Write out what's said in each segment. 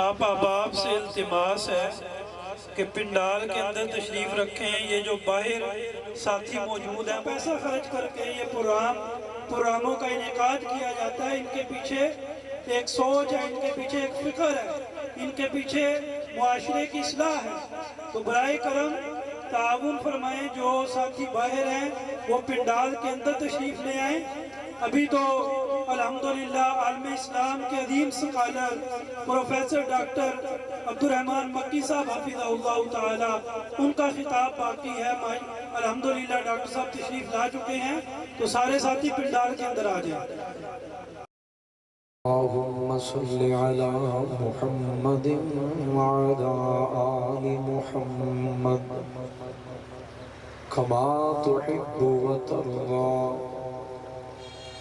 آپ احباب سے التماس ہے کہ پنڈال کے اندر تشریف رکھیں۔ یہ جو باہر ساتھی موجود ہیں پیسہ خرچ کر کے یہ پروگراموں کا انعقاد کیا جاتا ہے۔ ان کے پیچھے ایک سوچ ہے، ان کے پیچھے ایک فکر ہے، ان کے پیچھے معاشرے کی اصلاح ہے۔ تو برائے کرم تعاون فرمائیں، جو ساتھی باہر ہیں وہ پنڈال کے اندر تشریف لے آئیں۔ ابھی تو الحمدللہ عالم اسلام کے عظیم سکالر پروفیسر ڈاکٹر عبدالرحمن مکی صاحب حفظہ اللہ تعالی ان کا خطاب باقی ہے۔ الحمدللہ ڈاکٹر صاحب تشریف لا چکے ہیں، تو سارے ساتھی پنڈال کے اندر آ جائیں۔ اللهم صل على محمد وعلى آل محمد كما تحب وترضى۔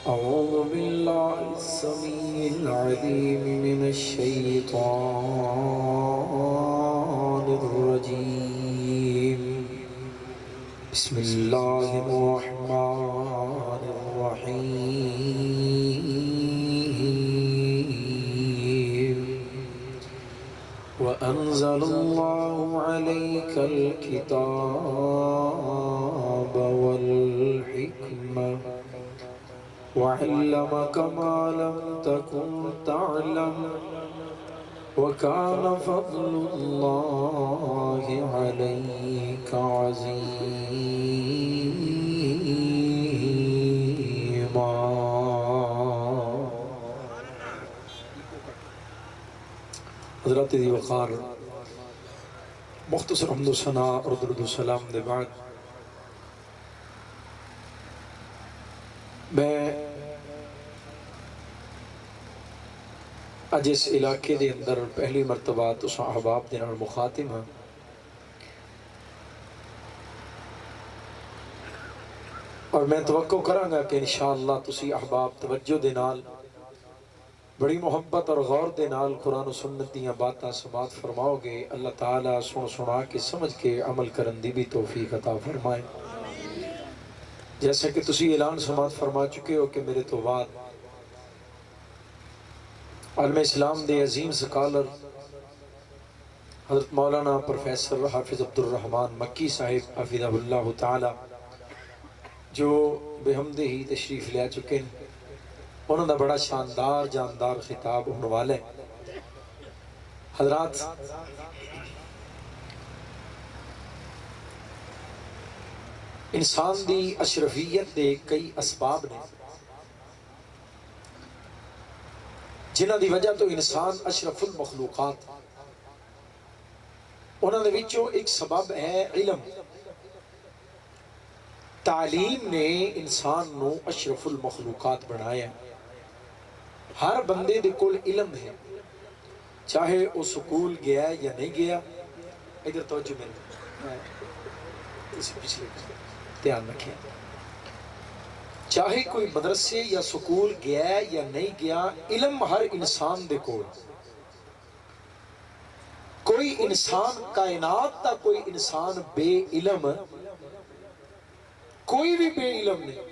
أعوذ بالله السميع العليم من الشيطان الرجيم، بسم الله الرحمن الرحيم۔ وأنزل الله عليك الكتاب والحكمة وعلمك ما لم تكن تعلم وكان فضل الله عليك عظيما۔ حضرات دی وقار، مختصر حمد و ثناء اور درود و سلام دے بعد میں اج اس علاقے دے اندر پہلی مرتبہ تساں احباب دے نال مخاطب ہاں۔ اور میں توقع کراں گا کہ انشاءاللہ تسی احباب توجہ دے نال بڑی محبت اور غور دے نال قرآن و سنت دیاں باتاں سماعت فرماؤ گے۔ اللہ تعالیٰ سنا کے سمجھ کے عمل کرن دی بھی توفیق عطا فرمائے۔ جیسا کہ تسی اعلان سماعت فرما چکے ہو کہ میرے تو بعد عالم اسلام دے عظیم سکالر حضرت مولانا پروفیسر حافظ عبدالرحمن مکی صاحب حفظہ اللہ تعالی جو بحمدہ ہی تشریف لے چکے ہیں، انہوں نے بڑا شاندار جاندار خطاب ہونے والے ہیں۔ حضرات انسان دی اشرفیت دے کئی اسباب نے جنہ دی وجہ تو انسان اشرف المخلوقات، انہوں نے وچوں ایک سبب ہے علم۔ تعلیم نے انسان نو اشرف المخلوقات بنایا۔ ہر بندے دے کول علم ہے، چاہے وہ سکول گیا یا نہیں گیا۔ ادھر توجہ میں اس پچھلے دھیان رکھیں، چاہے کوئی مدرسے یا سکول گیا یا نہیں گیا، علم ہر انسان دے کول۔ کوئی انسان کائنات دا کوئی انسان بے علم، کوئی بھی بے علم نہیں۔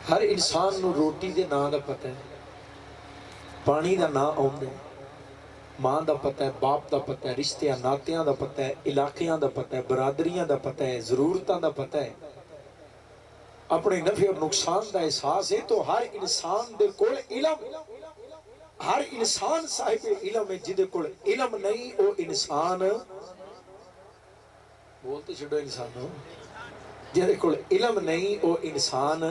ہر انسان نو روٹی دے نام دا پتہ ہے، پانی دا نام آؤندے، ماں دا پتہ ہے، باپ دا پتہ ہے، رشتیاں ناتیاں دا پتہ ہے، علاقیاں دا پتہ ہے، برادریاں دا پتہ ہے، ضرورتاں دا پتہ ہے، اپنے نفع اور نقصان دا احساس ہے۔ تو ہر انسان دے کول علم، ہر انسان صاحب علم ہے۔ جدے کول علم نہیں او انسان، بولتے چھڑو انسان ہو، جدے کول علم نہیں او انسان،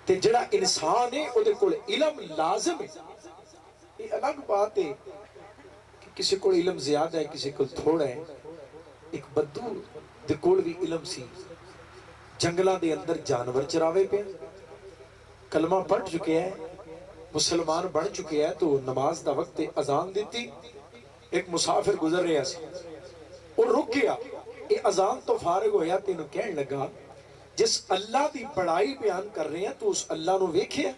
تے جڑا انسان ہے او دے کول علم لازم ہے۔ یہ الگ بات ہے کہ کسی کو علم زیادہ ہے، کسی کو تھوڑا ہے۔ ایک بدو دے کول بھی علم سی، جنگلہ دے اندر جانور چراوے پہ، کلمہ پڑھ چکے ہیں، مسلمان بن چکے ہیں، تو نماز دا وقت اذان دیتی، ایک مسافر گزر رہا سی، اور رک گیا۔ یہ اذان تو فارغ ہویا، تینوں کہنے لگا جس اللہ دی بڑائی بیان کر رہے ہیں تو اس اللہ نو ویکھیا؟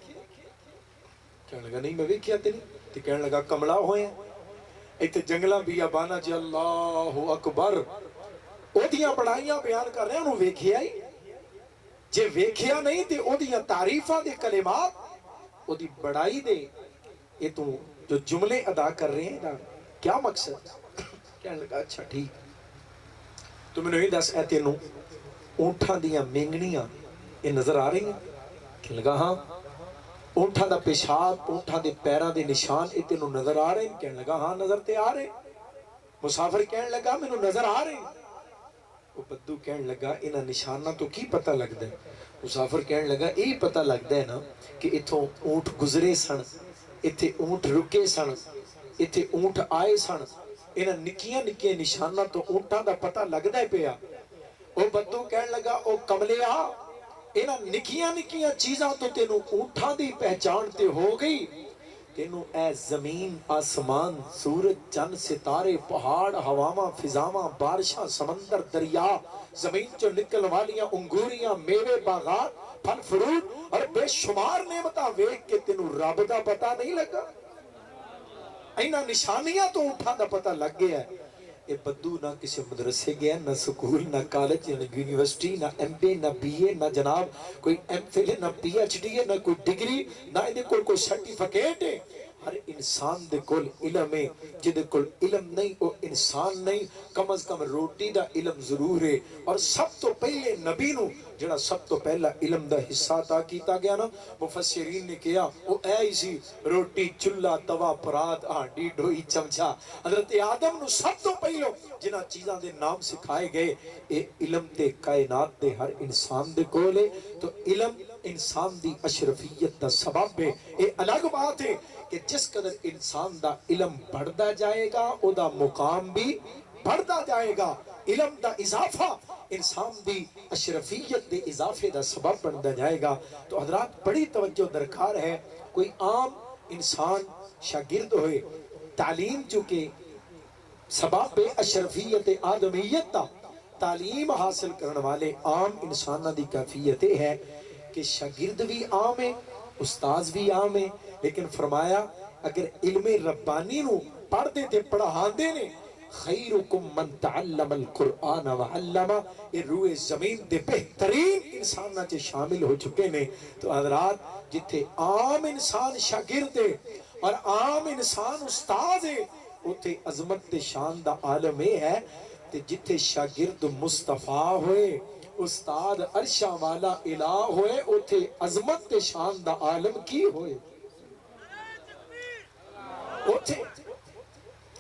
کہنے لگا نہیں میں ویکھیا تے نہیں۔ تے کہنے لگا کملا ہوئے ہیں، ایتھے جنگلاں بیاباناں جی اللہ اکبر او دیاں بڑائیاں بیان کر رہے ہیں، انہوں ویکھیا ہی؟ جے ویکھیا نہیں تے او دیاں تعریفاں دے کلمات، او دی بڑائی دے یہ تو جو جملے ادا کر رہے ہیں نا، کیا مقصد؟ کہنے لگا اچھا ٹھیک، تو میں نے ہی دس اے تینوں اونٹھاں دیاں مینگنیاں یہ نظر آ رہی ہیں؟ کہنے لگا ہاں۔ اونٹھاں دا پیشاب، اونٹھاں دے پیراں دے نشان یہ تینوں نظر آ رہے ہیں؟ کہنے لگا ہاں نظر تے آ رہے۔ مسافر کہنے لگا میں نظر آ رہے ہیں۔ وہ بدو کہنے لگا انہاں نشانہ تو کی پتہ لگتا ہے؟ مسافر کہنے لگا یہی پتہ لگتا ہے نا کہ اتھوں اونٹ گزرے سن، اتھے اونٹ رکے سن، اتھے اونٹ آئے سن، انہاں نکیاں نکیاں نشانہ تو اونٹاں دا پتہ لگتا ہے پیا۔ وہ بدو کہنے لگا او کملیا، انہاں نکیاں نکیاں چیزاں تو تینوں اونٹاں دی پہچان تے ہو گئی، تینوں اے زمین آسمان سورج چند ستارے پہاڑ ہواواں فضاواں بارشاں سمندر دریا زمین جو نکل والیاں انگوریاں میوے باغات پھل فروٹ اور بے شمار نعمتاں ویکھ کے تینوں رب دا پتہ نہیں لگا؟ اینا نشانیاں تو اونٹاں دا پتہ لگ گیا ہے۔ یہ بدو نہ کسی مدرسے گیا، نہ سکول، نہ کالج، نہ یونیورسٹی، نہ ایم بی، نہ بی اے، نہ جناب کوئی ایم فل ہے، نہ پی ایچ ڈی ہے، نہ کوئی ڈگری، نہ ادھے کوئی سرٹیفکیٹ ہے۔ ہر انسان دے کول علم ہے، جدے کول علم نہیں وہ انسان نہیں۔ کم از کم روٹی دا علم ضرور ہے، اور سب تو پہلے نبی نو جڑا سب تو پہلا علم دا حصہ عطا کیتا گیا نا، مفسرین نے کیا وہ اے ہی سی، روٹی چلہ توا پرات ہانڈی ڈوئی چمچا۔ حضرت آدم نو سب تو پہلو جنہ چیزاں دے نام سکھائے گئے، اے علم تے کائنات دے ہر انسان دے کولے۔ تو علم انسان دی اشرفیت دا سبب ہے۔ اے الگ بات ہے کہ جس قدر انسان دا علم بڑھتا جائے گا او دا مقام بھی بڑھتا جائے گا۔ علم دا اضافہ انسان دی اشرفیت دے اضافے دا سبب بنتا جائے گا۔ تو حضرات بڑی توجہ درکار ہے، کوئی عام انسان شاگرد ہوئے، تعلیم چکے سبب اشرفیت آدمیت دا، تعلیم حاصل کرنے والے عام انسانہ دی کیفیت ہے کہ شاگرد بھی عام ہے، استاذ بھی عام ہے، لیکن فرمایا اگر علم ربانی نو پڑھ دے تے پڑھا دے نے، خیرکم من تعلم القرآن وعلمہ، یہ روح زمین دے بہترین انسانہ چے شامل ہو چکے نے۔ تو حضرات جتھے عام انسان شاگرد ہے اور عام انسان استاذ ہے، اتھے عظمت تے شان دا عالم ہے، تے جتھے شاگرد مصطفیٰ ہوئے، استاد عرشہ والا الہ ہوئے، اتھے عظمت تے شان دا عالم کی ہوئے؟ اتھے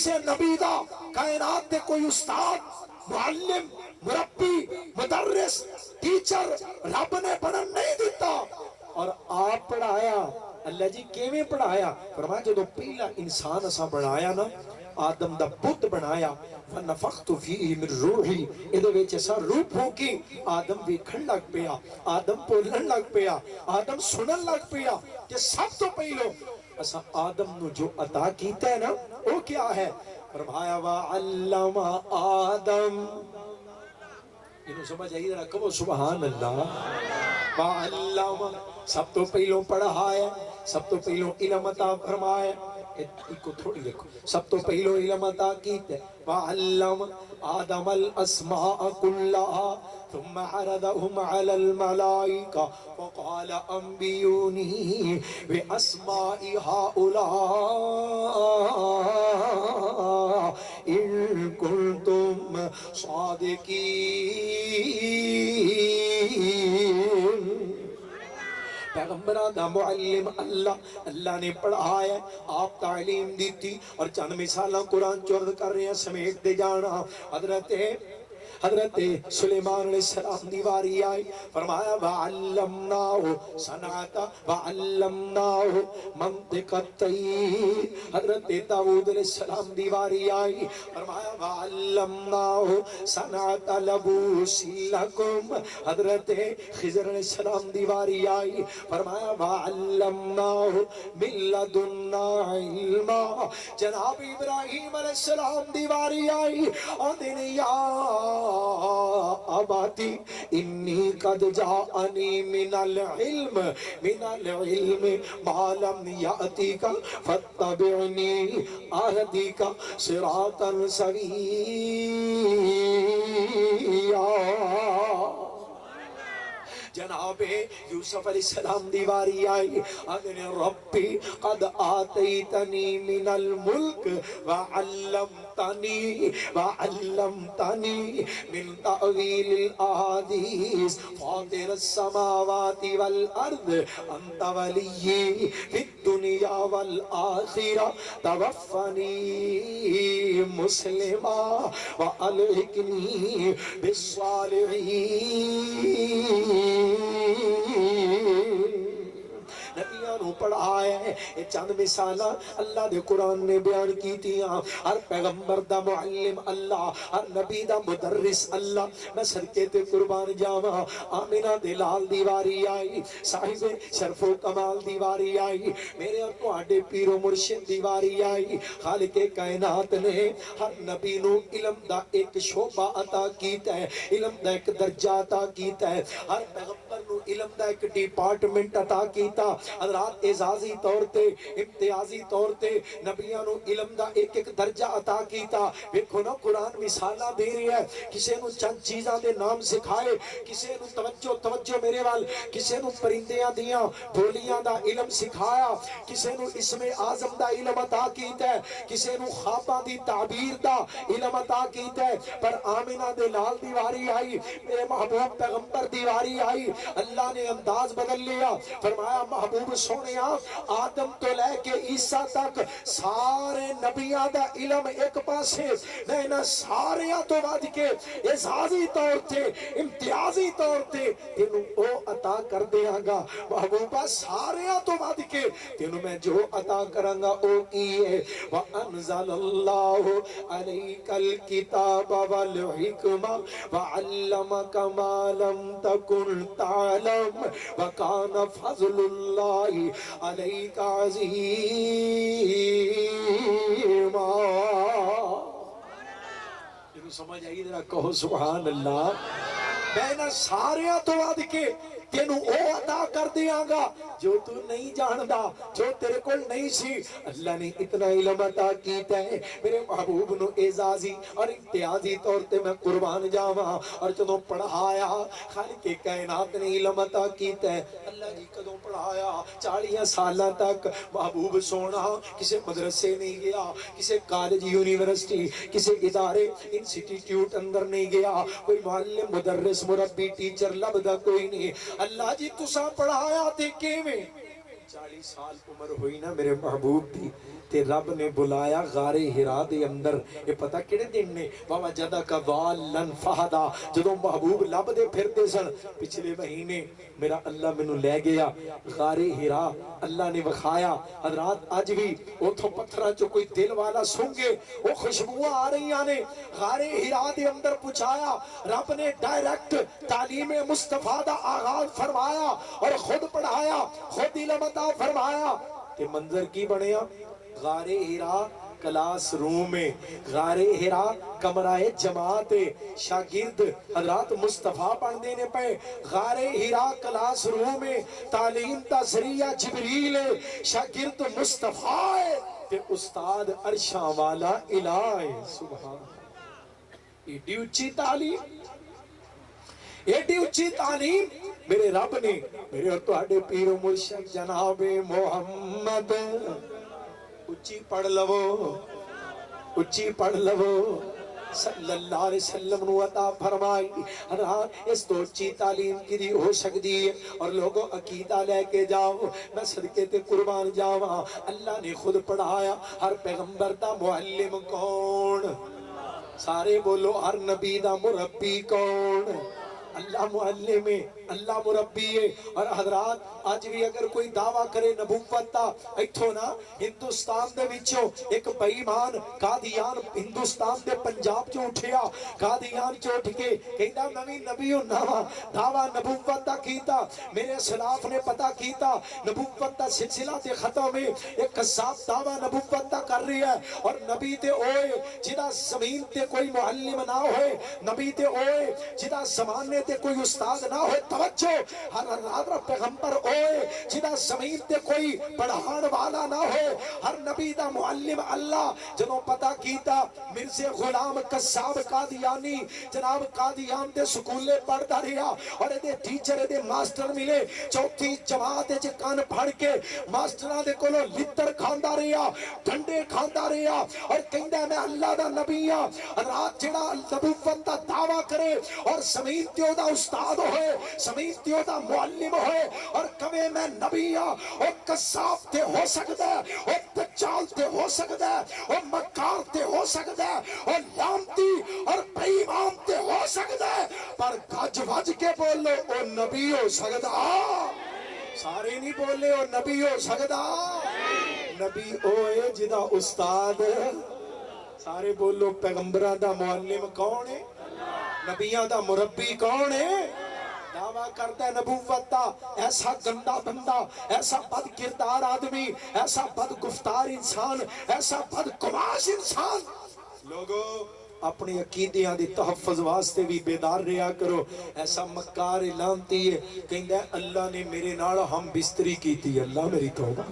کسے نبی دا کائنات دے کوئی استاد معلم مربی مدرس ٹیچر رب نے بنن نہیں دیتا اور آپ پڑھایا اللہ جی کیویں پڑھایا فرمایا جدو پہلا انسان اسا بنایا نا آدم دا بت بنایا فَنَفَخْتُ فِيهِ مِن رُوحِي ادھے ویچے سا روح پھونکی آدم ویکھن لگ پیا آدم بولن لگ پیا آدم سنن لگ پیا کہ سب تو پہلو اسا آدم نو جو عطا کیتا ہے نا وہ کیا ہے فرمایا وَعَلَّمَ آدم انہوں سمجھ آئی ذرا کہو سبحان اللہ وَعَلَّمَ سب تو پہلو پڑھا ہے سب تو پہلو علم عطا فرمایا کو تھوڑی دیکھو سب تو پہلو علم عطا کیتے وَعَلَّمَ آدم الْأَسْمَاءَ كُلَّهَا ثم عرضهم على الملائكة وقال أنبئوني بأسماء هؤلاء إن كنتم صادقين پیغمبران دا معلم اللہ نے پڑھایا آپ تعلیم دیتی اور چند مثالاں قرآن چورد کر رہے ہیں سمیٹ دے جانا حضرت سلیمان علیہ السلام دیواری آئی فرمایا وَعَلَّمْنَاهُ صَنْعَةَ وَعَلَّمْنَاهُ مَنْطِقَ الطَّيْرِ حضرت داؤد علیہ السلام دیواری آئی فرمایا وَعَلَّمْنَاهُ صَنْعَةَ لَبُوسٍ لَكُمْ حضرت خضر علیہ السلام دیواری آئی فرمایا وَعَلَّمْنَاهُ مِن لَدُنَّا عِلْمًا جناب ابراہیم علیہ السلام دیواری آئی اور دنیا اباتی انی قد جاءنی من العلم ما لم یأتیک فاتبعنی اہدیک صراطا سویا جناب یوسف علیہ السلام دیواری آئی اذن ربی قد آتیتنی من الملک وعلمتنی من تعویل الاحادیث فاطر السماوات والارض انت ولی فی الدنیا والآخرہ توفنی مسلما وألحقنی بالصالحین نبیانوں پڑھایا ہے یہ چند مثالہ اللہ دے قرآن نے بیان کی تیاں ہر پیغمبر دا معلم اللہ ہر نبی دا مدرس اللہ میں صدقے تے قربان جاواں آمینہ دلال دیواری آئی صاحب شرف و کمال دیواری آئی میرے اور کوہاڑے پیر و مرشد دیواری آئی خالق کائنات نے ہر نبی نو علم دا ایک شعبہ عطا کیتا ہے علم دا ایک درجہ عطا کیتا ہے ہر پیغمبر نو علم دا ایک ڈیپارٹمنٹ عطا کیتا حضرات اعزازی طور تے امتیازی طور تے نبیانو علم دا ایک ایک درجہ عطا کیتا ویکھو نا قرآن مثالہ دے رہی ہے کسے نو چند چیزاں دے نام سکھائے کسے نو توجہ میرے وال کسے نو پرندیاں دیاں بولیاں دا علم سکھایا کسے نو اسم اعظم دا علم عطا کیتا ہے کسے نو خواباں دی تعبیر دا علم عطا کیتا ہے پر آمینہ دے لال دیواری آئی میرے محبوب پیغمبر دیواری آئی اللہ نے انداز بدل لیا فرمایا محبوب سونیا آدم تو لے کے عیسیٰ تک سارے نبیاں دا علم ایک پاسے میں نہ ساریاں تو وعد کے اعزازی طور تے امتیازی طور تے تینوں او عطا کر دیاں گا محبوبہ ساریاں تو وعد کے تینوں میں جو عطا کروں گا او کیے وَأَنزَلَ اللَّهُ عَلَيْكَ الْكِتَابَ وَالْحِكْمَةَ وَعَلَّمَكَ مَا لَمْ تَكُنْ تَعْلَمْ وَكَانَ فَضْلُ اللَّهِ عَلَيْكَ عَظِيمًا سمجھ آئی ذرا کہو سبحان اللہ میں نہ ساریاں تو وعد کے تینوں او عطا کر دیاں گا جو تو نہیں جاندا جو تیرے کو نہیں سی اللہ نے اتنا علم عطا کیتا ہے میرے محبوب نو اعزازی اور امتیازی طور تے میں قربان جاواں اور جدوں پڑھایا خالق کائنات نے علم عطا کیتا ہے اللہ جی کدوں پڑھایا 40 سالاں تک محبوب سونا کسے مدرسے نہیں گیا کسے کالج یونیورسٹی کسے ادارے انسٹیٹیوٹ اندر نہیں گیا کوئی معلم مدرس مربی ٹیچر لبدا کوئی نہیں اللہ جی تساں پڑھایا تے کیویں 40 سال عمر ہوئی نا میرے محبوب دی تے رب نے بلایا غار ہرا دے اندر. یہ پتہ کیڑے دن نے؟ وَوَجَدَكَ ضَالًّا فَهَدَىٰ. جدوں محبوب لب دے پھردے سن پچھلے مہینے میرا اللہ مینوں لے گیا غار ہرا. اللہ نے وکھایا. حضرات اج بھی اوتھوں پتھراں چوں کوئی دل والا سونگے وہ خوشبوئیں آ رہیاں نے. غار ہرا دے اندر پہنچایا. رب نے ڈائریکٹ تعلیم مصطفیٰ دا آغاز فرمایا اور خود پڑھایا، خود علم عطا فرمایا. تے منظر کی بنیا؟ غار ہرا کلاس روم میں، غار ہرا کمرہ جماعت، شاگرد حضرات مصطفیٰ پڑھنے نے پہ. غار ہرا کلاس روم میں تعلیم دا ذریعہ جبریل ہے، شاگرد مصطفیٰ ہے تے استاد عرشاں والا الہ ہے. سبحان ایڈی اچھی تعلیم، ایڈی اچھی تعلیم میرے رب نے میرے اور تہاڈے پیر و مرشد جناب محمد اچھی پڑھ لو، اچھی پڑھ لو صلی اللہ علیہ وسلم نو عطا فرمائی. اس تو اچھی تعلیم کی دی ہو سکتی ہے. اور لوگوں عقیدہ لے کے جاؤ، میں صدقے تے قربان جاواں. اللہ نے خود پڑھایا. ہر پیغمبر دا معلم کون؟ سارے بولو ہر نبی دا مربی کون؟ اللہ معلم ہے، اللہ مربی ہے. اور حضرات آج بھی اگر کوئی دعویٰ کرے نبوت دا، ایتھوں نا ہندوستان دے وچوں ایک بے ایمان قادیان ہندوستان دے پنجاب چوں اٹھیا، قادیان چوں اٹھ کے کہندا میں نبی ہوں. دعویٰ نبوت دا کیتا. میرے اسلاف نے پتہ کیتا نبوت دا سلسلہ تے ختم ہے. ایک قصاب دعویٰ نبوت دا کر رہی ہے اور نبی تے اوئے جدا زمین تے کوئی معلم نہ ہوئے، نبی تے اوئے جدا زمانے تے کوئی استاد نہ ہوئے. توجہ، ہر پیغمبر ہوئے جدا زمین تے کوئی پڑھان والا نہ ہوئے. ہر نبی دا معلم اللہ. جنہوں پتہ کیتا مرزا غلام قصاب قادیانی جناب قادیان دے سکولے پڑھتا رہا اور دے ٹیچر دے ماسٹر ملے. چوتھی جماعت چ کان پھڑ کے ماسٹراں دے کولوں لتر کھاندا رہا، ڈنڈے کھاندا رہا اور کہندا میں اللہ دا نبی ہاں. رات جڑا نبوت دا دعویٰ کرے اور زمین تے او دا استاد ہوئے، زمین تے او دا معلم ہوئے اور کہے میں نبی ہاں، او قصاب تے ہو سکدا ہے، او دجال تے ہو سکدا ہے، او مکار تے ہو سکدا ہے، او لعنتی اور بے ایمان تے ہو سکدا ہے، پر گج وج کے بولو او نبی ہو سکدا. سارے نہیں بولے او نبی ہو سکدا. نبی اوے جدا استاد. سارے بولو پیغمبراں دا معلم کون ہے؟ نبیاں دا مربی کون ہے؟ دعویٰ کرتا ہے نبوت دا ایسا گندا بندہ، ایسا بد کردار آدمی، ایسا بد گفتار انسان، ایسا بد گماش انسان. لوگوں اپنی عقیدیاں دی تحفظ واسطے بھی بیدار رہا کرو. ایسا مکار لعنتی ہے کہندا ہے اللہ نے میرے نال ہم بستری کی تھی. اللہ میری توبہ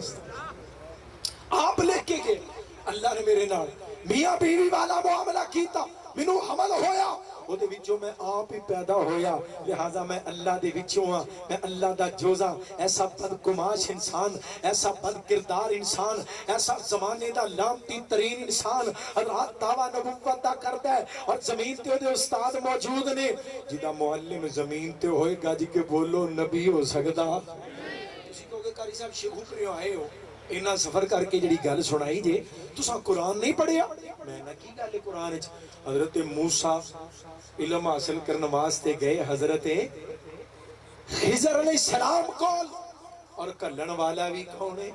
آپ لے کے گئے. اللہ نے میرے نال میاں بیوی والا معاملہ کیتا، مینوں حمل ہویا، وہ دے وچوں میں آپ ہی پیدا ہویا، لہذا میں اللہ دے وچوں ہاں، میں اللہ دا جوزاں. ایسا بدگماش انسان، ایسا بد کردار انسان، ایسا زمانے دا لعنتی ترین انسان رات دعویٰ نبوت دا کرتا ہے اور زمین تے دے استاد موجود نے. جدا معلم زمین تے ہوئے گج کے بولو نبی ہو سکدا. تسی کہو گے قاری صاحب شیخو پریو آئے ہو، انہاں سفر کر کے جڑی گل سنائی جے تساں قرآن نہیں پڑھیا. میں نہ کی گل قرآن وچ حضرت موسیٰ علم حاصل کرنے واسطے گئے حضرت خضر علیہ السلام کول اور کلن والا بھی کون ہے؟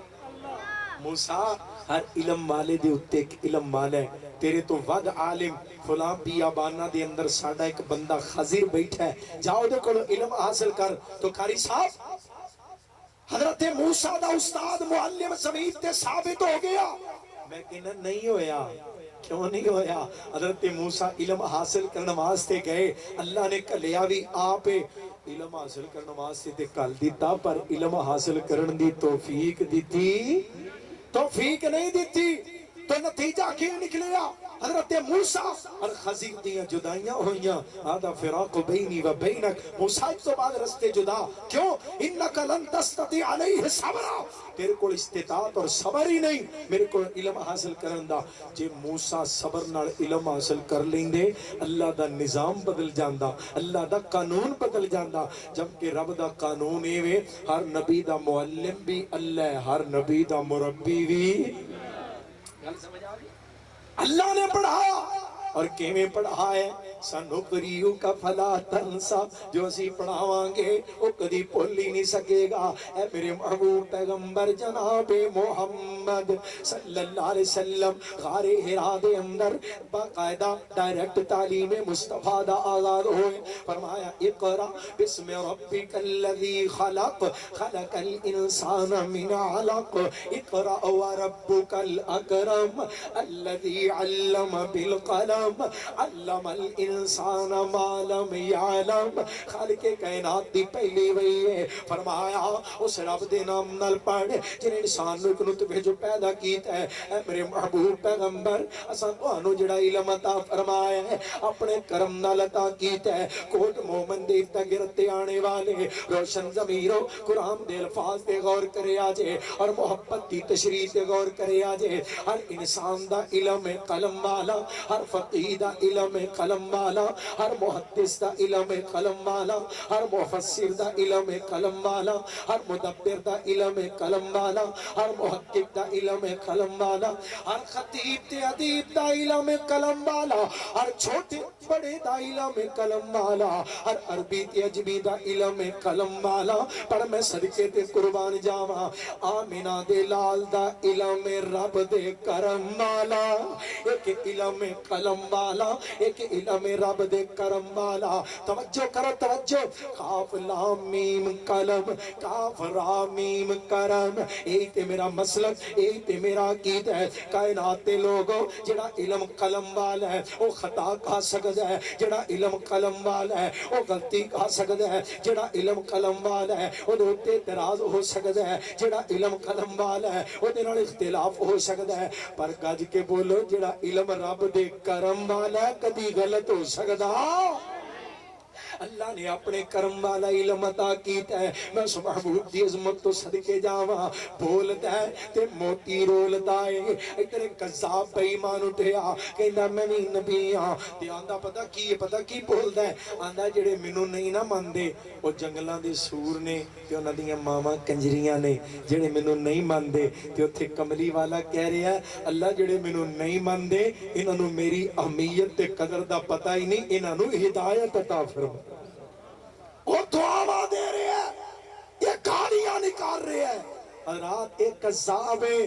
موسیٰ. ہر علم والے دے اتے ایک علم والا ہے. تیرے تو ود عالم فلاں بیابانہ دے اندر ساڑھا ایک بندہ خضر بیٹھا ہے، جاؤ دے کولو علم حاصل کر. تو قاری صاحب حضرت موسیٰ دا استاد معلم زمین تے ثابت ہو گیا. میں کہنا نہیں ہویا. کیوں نہیں ہویا؟ حضرت موسیٰ علم حاصل کرنے واسطے گئے، اللہ نے کلیا بھی آپ علم حاصل کرنے واسطے تے کل دیتا، پر علم حاصل کرن دی توفیق دیتی، توفیق نہیں دیتی. تو نتیجہ کیوں نکلیا؟ حضرت موسیٰ اور خضر دیاں جدائیاں ہوئیاں. آدھا فراق بینی و بینک. موسیٰ تو بعد رستے جدا. کیوں؟ انکا لن تستطیع علیہ صبرا. تیرے کو استطاعت اور صبر ہی نہیں میرے کو علم حاصل کرن دا. جے موسیٰ صبر نال علم حاصل کر لیں دے اللہ دا نظام بدل جاندہ، اللہ دا قانون بدل جاندہ. جبکہ رب دا قانون ایوے ہر نبی دا معلم بھی اللہ ہے، ہر نبی دا مربی بھی. گل سمجھ آ گئی؟ اللہ نے پڑھایا اور کیویں پڑھا ہے سنقریو کا فلا تنسا جو اسی پڑھاواں گے وہ کدی بھول ہی نہیں سکے گا اے میرے محبوب پیغمبر جناب محمد صلی اللہ علیہ وسلم غار حرا دے اندر باقاعدہ ڈائریکٹ تعلیم مصطفیٰ دا آزاد ہوئے فرمایا اقرا بسم ربک الذی خلق خلق الانسان من علق اقرا وربک الاکرم الذی علم بالقلم علم الانسان ما لم يعلم خالق کائنات دی پہلی وہی ہے فرمایا اس رب دے نام نال پڑھ جن انسان نو ایک نطفے جو پیدا کیتا ہے اے میرے محبوب پیغمبر اساں تانوں جڑا علم عطا فرمایا ہے اپنے کرم نال عطا کیتا ہے کوٹ مومن دے گرد آنے والے روشن ضمیرو قرآن دے الفاظ دے غور کرے آجے اور محبت دی تشریح دے غور کرے آجے ہر انسان دا علم قلم والا ہر فقید دا علم قلم والا ہر محدث دا علم قلم والا ہر مفسر دا علم قلم والا ہر مدبر دا علم قلم والا ہر محقق دا علم قلم والا ہر خطیب تے ادیب دا علم قلم والا ہر چھوٹے بڑے دا علم قلم والا ہر عربی تے عجمی دا علم قلم والا پر میں صدقے تے قربان جاواں آمینہ دے لال دا علم رب دے کرم والا ایک علم قلم والا ایک علم رب دے کرم والا توجہ کرو توجہ کاف لام میم قلم کاف را میم کرم یہی تے میرا مسلک یہی تے میرا عقید ہے کائنات دے لوگوں جڑا علم قلم والا ہے وہ خطا کھا سکتا ہے جڑا علم قلم والا ہے وہ غلطی کھا سکتا ہے جڑا علم قلم والا ہے وہ دوتے اعتراض ہو سکتا ہے جڑا علم قلم والا ہے وہ دے نال اختلاف ہو سکتا ہے پر گج کے بولو جڑا علم رب دے کرم والا کدی غلط ہو سکتا اللہ نے اپنے کرم والا علم عطا کیتا ہے میں اس محبوب دی عظمت تو صدقے جاواں بولدا ہے تے موتی رولدا ہے ادھر کذاب بے ایمان اٹھیا کہندا میں بھی نبی ہاں تے آندا پتہ کی بولدا ہے آندا جڑے مینوں نہیں نہ مانتے او جنگلاں دے سور نے تے انہاں دیاں ماواں کنجریاں نے جڑے مینوں نہیں مانتے تے اوتھے کملی والا کہہ رہا ہے اللہ جڑے مینوں نہیں مانتے انہاں نوں میری اہمیت تے قدر دا پتہ ہی نہیں انہاں نوں ہدایت عطا فرما وہ دعا دے رہے ہیں یہ گالیاں نکال رہے ہیں حضرات ایک قذاب ہے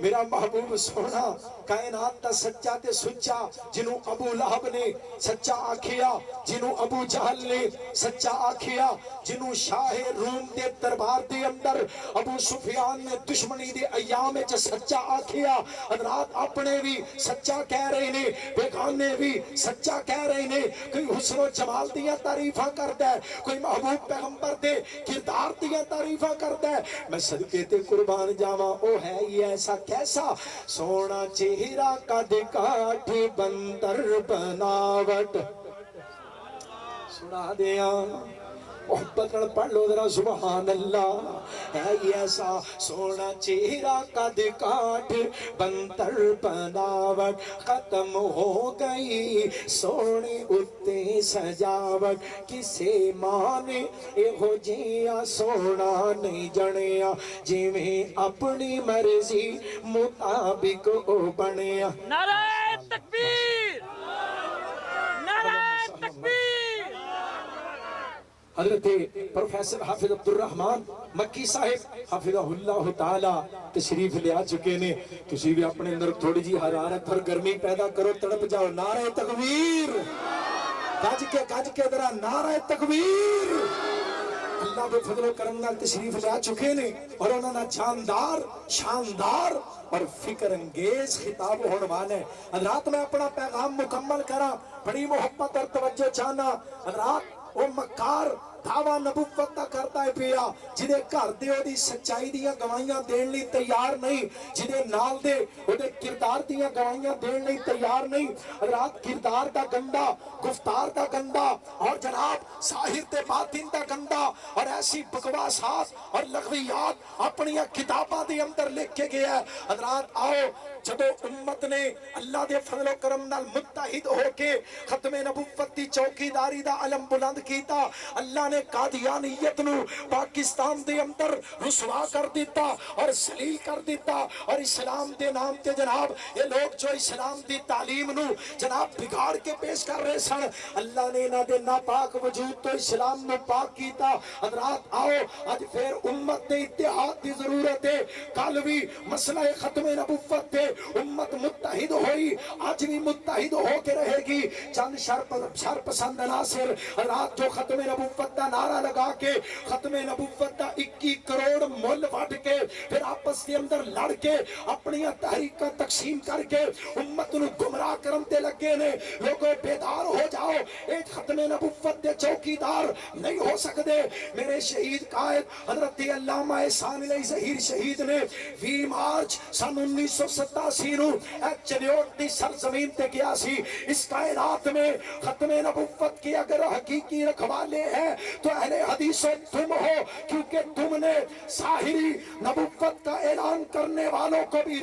میرا محبوب سونا کائنات دا سچا تے سچا جنوں ابو لہب نے سچا آکھیا جنوں ابو جہل نے سچا آکھیا جنوں شاہ روم دے دربار دے اندر ابو سفیان نے دشمنی دے ایام وچ سچا آکھیا حضرات اپنے بھی سچا کہہ رہے نے بیگانے بھی سچا کہہ رہے نے کوئی حسن و جمال دیاں تعریفاں کردا ہے کوئی محبوب پیغمبر دے کردار دیاں تعریفاں کردا ہے میں صدقے تے قربان جاواں او ہے یہ ایسا کیسا سونا چہرہ قد کاٹھ بندر بناوٹ سنا دیا محبت پڑھ لو ذرا سبحان اللہ ہے یہ ایسا سونا چہرہ قد کاٹ بندر بناوٹ ختم ہو گئی سونے اتے سجاوٹ کسے مانے ہو جیا سونا نہیں جنیا جویں اپنی مرضی مطابق او بنیا نعرہ تکبیر نعرہ تکبیر حضرت پروفیسر حافظ عبدالرحمن مکی صاحب حافظہ اللہ تعالی تشریف لے آ چکے نے تسی بھی اپنے اندر تھوڑی جی حرارت اور گرمی پیدا کرو تڑپ جاؤ نعرہ تکبیر گج کے ذرا نعرہ تکبیر اللہ کے فضل و کرم نال تشریف لے آ چکے نے اور انہوں نے شاندار اور فکر انگیز خطاب ہونے والے حضرات میں اپنا پیغام مکمل کرا بڑی محبت اور توجہ چاہنا حضرات وہ مکار دعویٰ نبوت دا کرتا ہے پیا جنہیں گھر دے او دی سچائی دیاں گواہیاں دین لی تیار نہیں جنہیں نال دے او دے کردار دیاں گواہیاں دین لی تیار نہیں حضرات کردار دا گندا گفتار دا گندا اور جناب ظاہر تے باطن دا گندا اور ایسی بکواسات اور لغویات اپنی کتاباں دے اندر لکھ کے گیا ہے حضرات آؤ جدو امت نے اللہ دے فضل و کرم نال متحد ہو کے ختم نبوت دی چوکیداری دا علم بلند کیتا، اللہ نے قادیانیت نو پاکستان دے اندر رسوا کر دیتا اور ذلیل کر دیتا، اور اسلام دے نام تے جناب یہ لوگ جو اسلام دی تعلیم نو جناب بگاڑ کے پیش کر رہے سن، اللہ نے انہاں دے ناپاک وجود تو اسلام نو پاک کیتا۔ حضرات آؤ آج پھر امت دے اتحاد دی ضرورت ہے، کل بھی مسئلہ ختم نبوت تے امت متحد ہوئی، آج بھی متحد ہو کے رہے گی۔ چند شر پسند عناصر حضرات جو ختم نبوت دا نعرہ لگا کے ختم نبوت دا 21 کروڑ مول وٹ کے پھر آپس کے اندر لڑ کے اپنی تحریکاں تقسیم کر کے امت نو گمراہ کرن تے لگے نے۔ لوگوں بیدار ہو جاؤ، ایک ختم نبوت دے چوکیدار نہیں ہو سکتے۔ میرے شہید قائد حضرت علامہ احسان علی ظہیر شہید نے 20 مارچ سن 1987 نو چنیوٹ دی سرزمین تے گیا سی۔ اس کائنات میں ختم نبوت کی اگر حقیقی رکھوالے ہیں تو اہل حدیث تم ہو، کیونکہ تم نے ظاہری نبوت کا اعلان کرنے والوں کو بھی